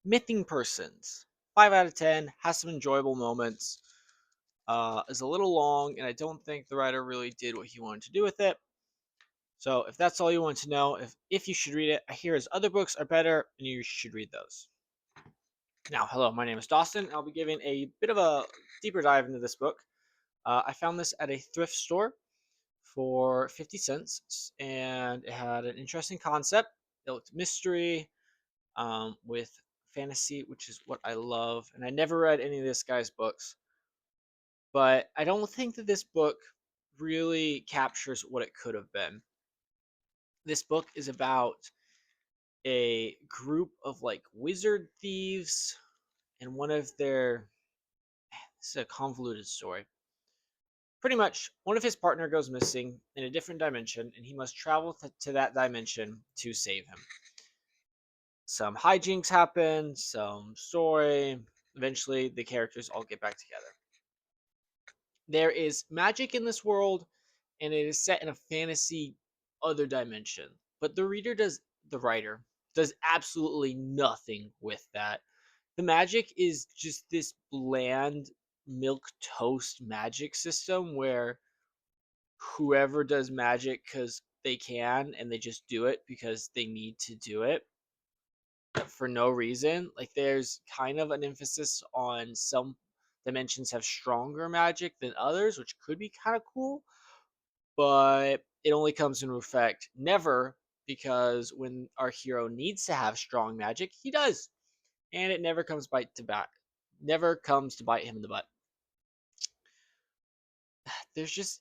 Mything Persons. 5 out of 10. Has some enjoyable moments. Is a little long, and I don't think the writer really did what he wanted to do with it. So if that's all you want to know, if you should read it, I hear his other books are better, and you should read those. Now, hello, my name is Dawson. I'll be giving a bit of a deeper dive into this book. I found this at a thrift store for 50 cents, and it had an interesting concept. It looked mystery, with fantasy, which is what I love. And I never read any of this guy's books, but I don't think that this book really captures what it could have been. This book is about a group of like wizard thieves, and one of their, this is a convoluted story. Pretty much, one of his partner goes missing in a different dimension, and he must travel to that dimension to save him. Some hijinks happen, some story. Eventually, the characters all get back together. There is magic in this world, and it is set in a fantasy other dimension. But the writer does absolutely nothing with that. The magic is just this bland milk toast magic system where whoever does magic because they can, and they just do it because they need to do it for no reason. Like, there's kind of an emphasis on some dimensions have stronger magic than others, which could be kind of cool, but it only comes into effect never, because when our hero needs to have strong magic, he does, and it never comes to bite him in the butt. There's just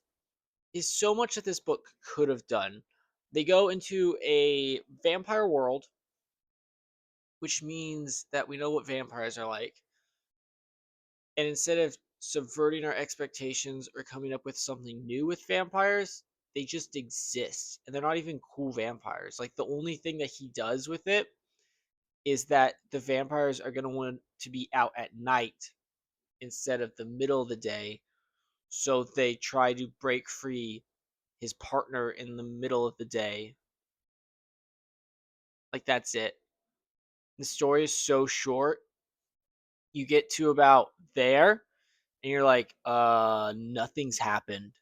is so much that this book could have done. They go into a vampire world, which means that we know what vampires are like. And instead of subverting our expectations or coming up with something new with vampires, they just exist. And they're not even cool vampires. Like, the only thing that he does with it is that the vampires are going to want to be out at night instead of the middle of the day. So they try to break free his partner in the middle of the day. Like, that's it. The story is so short. You get to about there, and you're like, nothing's happened.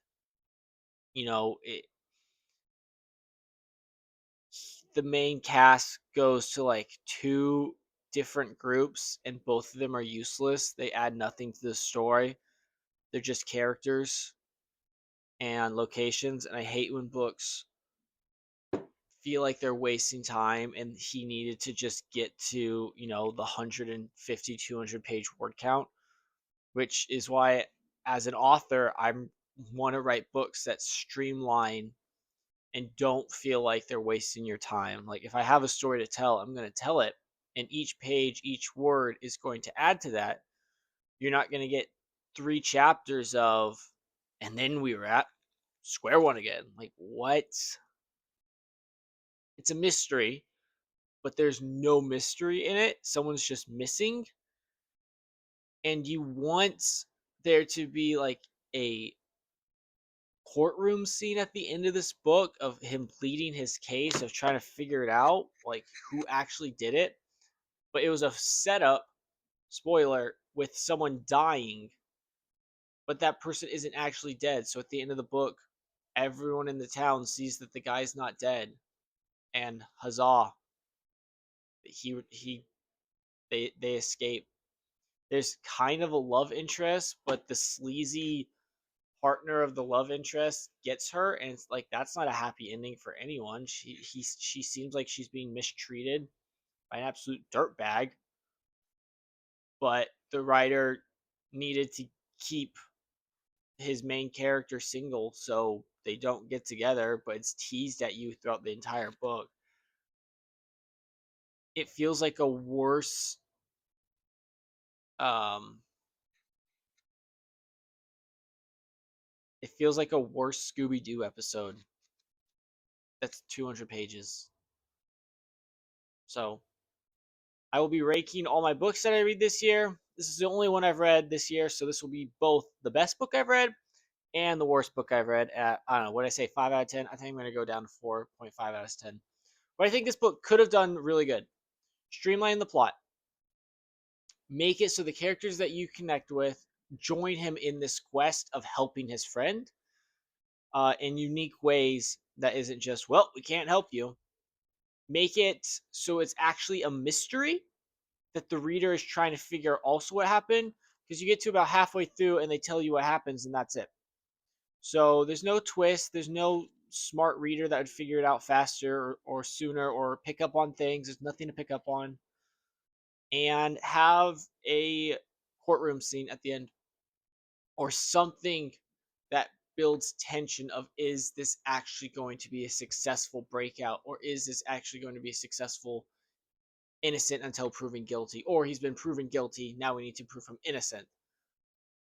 You know, the main cast goes to like two different groups, and both of them are useless. They add nothing to the story. They're just characters and locations, and I hate when books feel like they're wasting time, and he needed to just get to, the 150, 200 page word count, which is why as an author I want to write books that streamline and don't feel like they're wasting your time. Like, if I have a story to tell, I'm going to tell it, and each page, each word is going to add to that. You're not going to get 3 chapters of, and then we were at square one again. Like, what? It's a mystery, but there's no mystery in it. Someone's just missing, and you want there to be like a courtroom scene at the end of this book of him pleading his case, of trying to figure it out, like who actually did it. But it was a setup, spoiler, with someone dying, but that person isn't actually dead. So at the end of the book, everyone in the town sees that the guy's not dead, and huzzah, he they escape. There's kind of a love interest, but the sleazy partner of the love interest gets her, and it's like, that's not a happy ending for anyone. She seems like she's being mistreated by an absolute dirtbag, but the writer needed to keep his main character single so they don't get together, but it's teased at you throughout the entire book. It feels like a worse um it feels like a worse Scooby-Doo episode that's 200 pages. So I will be raking all my books that I read this year. This is the only one I've read this year, so this will be both the best book I've read and the worst book I've read. At, I don't know, what did I say, 5 out of 10? I think I'm going to go down to 4.5 out of 10. But I think this book could have done really good. Streamline the plot, Make it so the characters that you connect with join him in this quest of helping his friend in unique ways that isn't just, well, we can't help you. Make it so it's actually a mystery that the reader is trying to figure also what happened, because you get to about halfway through and they tell you what happens and that's it. So there's no twist, there's no smart reader that would figure it out faster or sooner or pick up on things. There's nothing to pick up on. And have a courtroom scene at the end or something that builds tension of, is this actually going to be a successful breakout, or is this actually going to be a successful innocent until proven guilty, or he's been proven guilty, now we need to prove him innocent.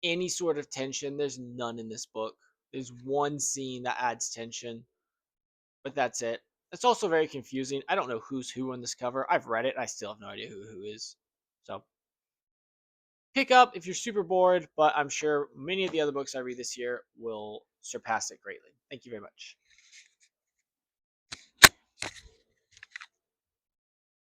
Any sort of tension, there's none in this book. There's one scene that adds tension, but that's it. It's also very confusing. I don't know who's who on this cover. I've read it, I still have no idea who is. So pick up if you're super bored, but I'm sure many of the other books I read this year will surpass it greatly. Thank you very much.